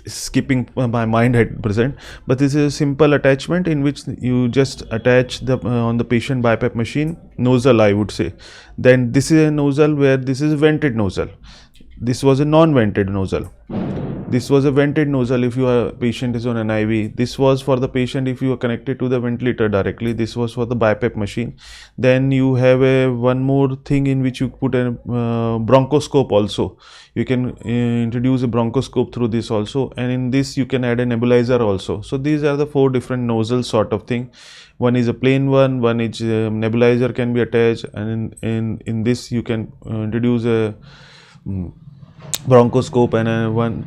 Skipping my mind at present, but this is a simple attachment in which you just attach the on the patient BiPAP machine nozzle, I would say. Then this is a nozzle where this is a vented nozzle. This was a non-vented nozzle. This was a vented nozzle if your patient is on an IV. This was for the patient if you are connected to the ventilator directly. This was for the BiPAP machine. Then you have one more thing in which you put a bronchoscope also. You can introduce a bronchoscope through this also, and in this you can add a nebulizer also. So these are the 4 different nozzles sort of thing. One is a plain one is nebulizer can be attached, and in this you can introduce a bronchoscope and one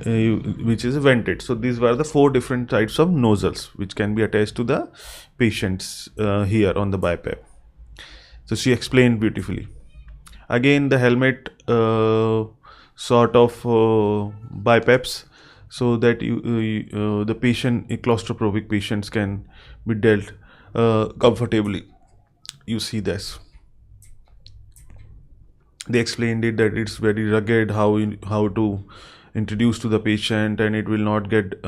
which is vented. So these were the 4 different types of nozzles which can be attached to the patients here on the BiPAP. So she explained beautifully. Again, the helmet sort of bipeps, so that the patient, claustrophobic patients, can be dealt comfortably. You see this. They explained it that it's very rugged, how to introduce to the patient, and it will not get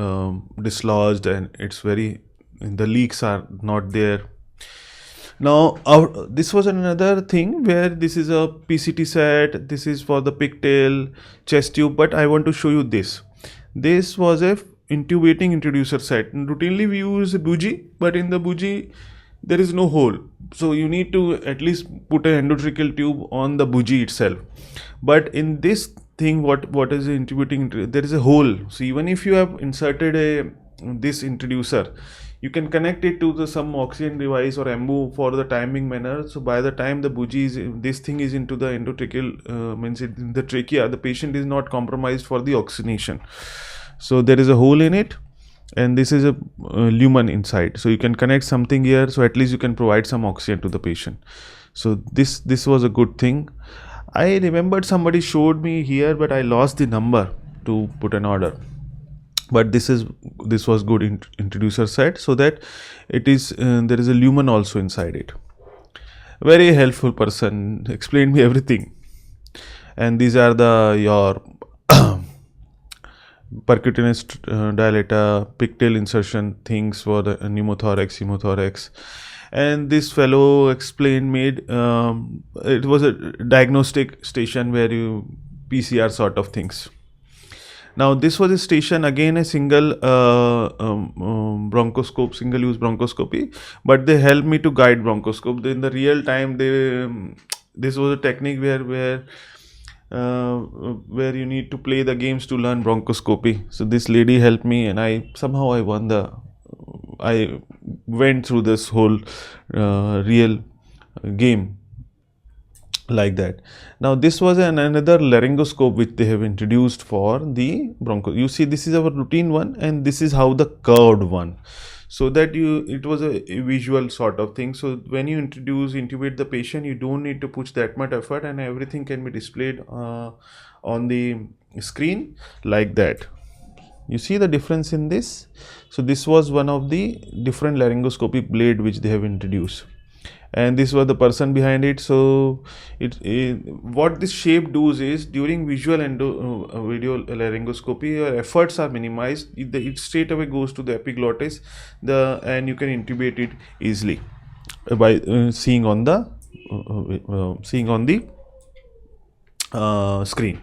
dislodged, and the leaks are not there. Now, this was another thing where this is a PCT set. This is for the pigtail, chest tube, but I want to show you this. This was a intubating introducer set. Routinely we use a bougie, but in the bougie there is no hole, so you need to at least put an endotracheal tube on the bougie itself. But in this thing, what is intubating? There is a hole. So even if you have inserted this introducer, you can connect it to some oxygen device or EMBO for the timing manner. So by the time the bougie this thing is into the endotracheal, means in the trachea, the patient is not compromised for the oxygenation. So there is a hole in it, and this is a lumen inside. So you can connect something here, so at least you can provide some oxygen to the patient. So this was a good thing. I remembered somebody showed me here, but I lost the number to put an order. But this was good introducer set, so that it is there is a lumen also inside it. Very helpful person, explained me everything. And these are your percutaneous dilator, pigtail insertion things for the pneumothorax, hemothorax. And this fellow explained, it was a diagnostic station where you PCR sort of things. Now this was a station, again a single bronchoscope, single use bronchoscopy, but they helped me to guide bronchoscope. In the real time, this was a technique where you need to play the games to learn bronchoscopy. So this lady helped me, and I went through this whole real game like that. Now this was another laryngoscope which they have introduced for the broncho. You see, this is our routine one, and this is how the curved one, so that it was a visual sort of thing. So when you intubate the patient, you don't need to put that much effort, and everything can be displayed on the screen like that. You see the difference in this. So this was one of the different laryngoscopic blade which they have introduced, and this was the person behind it. So what this shape does is, during visual video laryngoscopy, your efforts are minimized. It straight away goes to the epiglottis, and you can intubate it easily by seeing on the screen.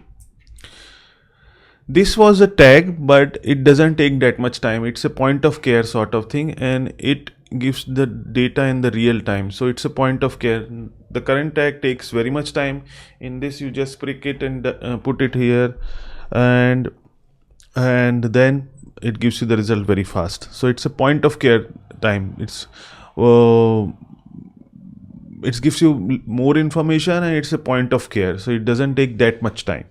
This was a tag, but it doesn't take that much time. It's a point of care sort of thing, and it gives the data in the real time. So it's a point of care. The current tag takes very much time. In this, you just prick it and put it here, and then it gives you the result very fast. So it's a point of care time. It gives you more information, and it's a point of care, so it doesn't take that much time.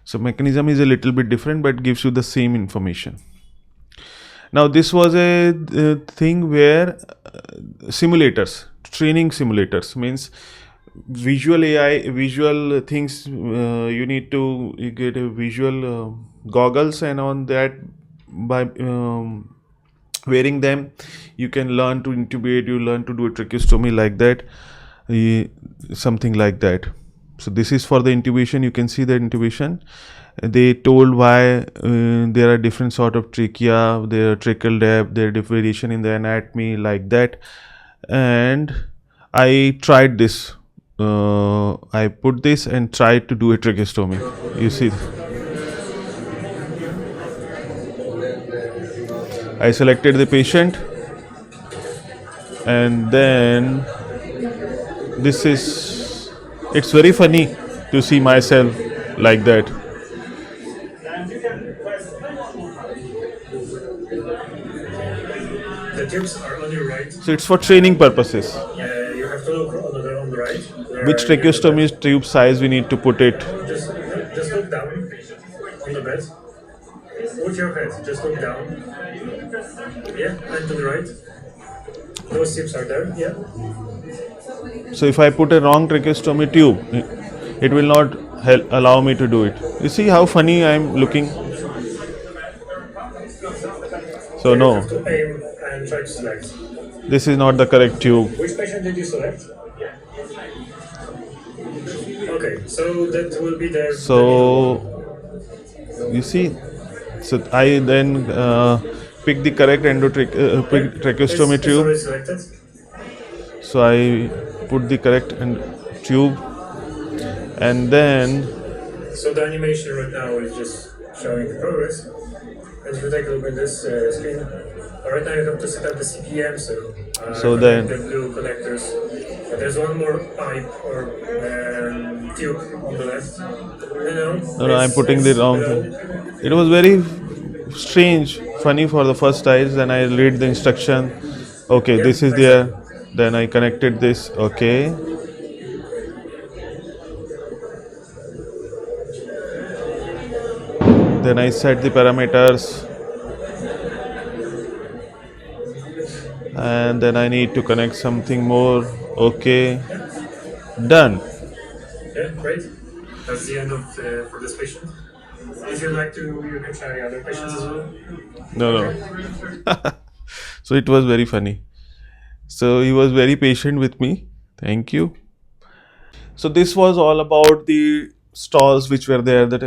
So mechanism is a little bit different, but gives you the same information. Now this was a thing where training simulators, means visual AI, visual things. You need to get a visual goggles, and on that, by wearing them, you can learn to intubate, you learn to do a tracheostomy like that, something like that. So this is for the intubation. You can see the intubation. They told why there are different sort of trachea, there are tracheal depth, there are variation in the anatomy like that. And I tried this. I put this and tried to do a tracheostomy. You see, I selected the patient, and then it's very funny to see myself like that. The tubes are on your right. So it's for training purposes. You have to look on the right. Which tracheostomy tube size we need to put it. Just look down on the bed. With your head, just look down. Yeah, and to the right. Those tubes are there. Yeah. So if I put a wrong tracheostomy tube, it will not allow me to do it. You see how funny I am looking? So You have no, to aim and try to select. this is not the correct tube. Which patient did you select? Okay, so that will be the So you see, so I then pick the correct tracheostomy it's already tube. selected. So I put the correct tube, and then So the animation right now is just showing the progress. And if you take a look at this screen, right now you have to set up the CPM, So then- the blue connectors. There's one more pipe or tube on the left. no, I'm putting the wrong thing. It was very strange, funny for the first time. Then I read the instruction. Okay, this is there. Then I connected this. Okay. Then I set the parameters. And then I need to connect something more. Okay. Done. Yeah, great. That's the end of for this patient. If you'd like to, you can try other patients as well. No. So it was very funny. So he was very patient with me. Thank you. So this was all about the stalls which were there. That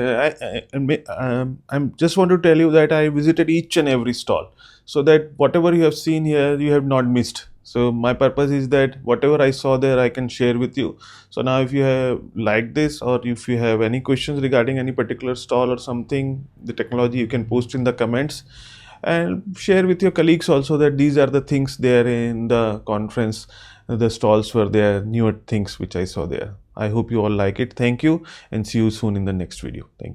I'm just want to tell you that I visited each and every stall, so that whatever you have seen here, you have not missed. So my purpose is that whatever I saw there, I can share with you. So now if you have liked this, or if you have any questions regarding any particular stall or something, the technology, you can post in the comments and share with your colleagues also that these are the things there in the conference. The stalls were there, newer things which I saw there. I hope you all like it. Thank you, and see you soon in the next video. Thank you.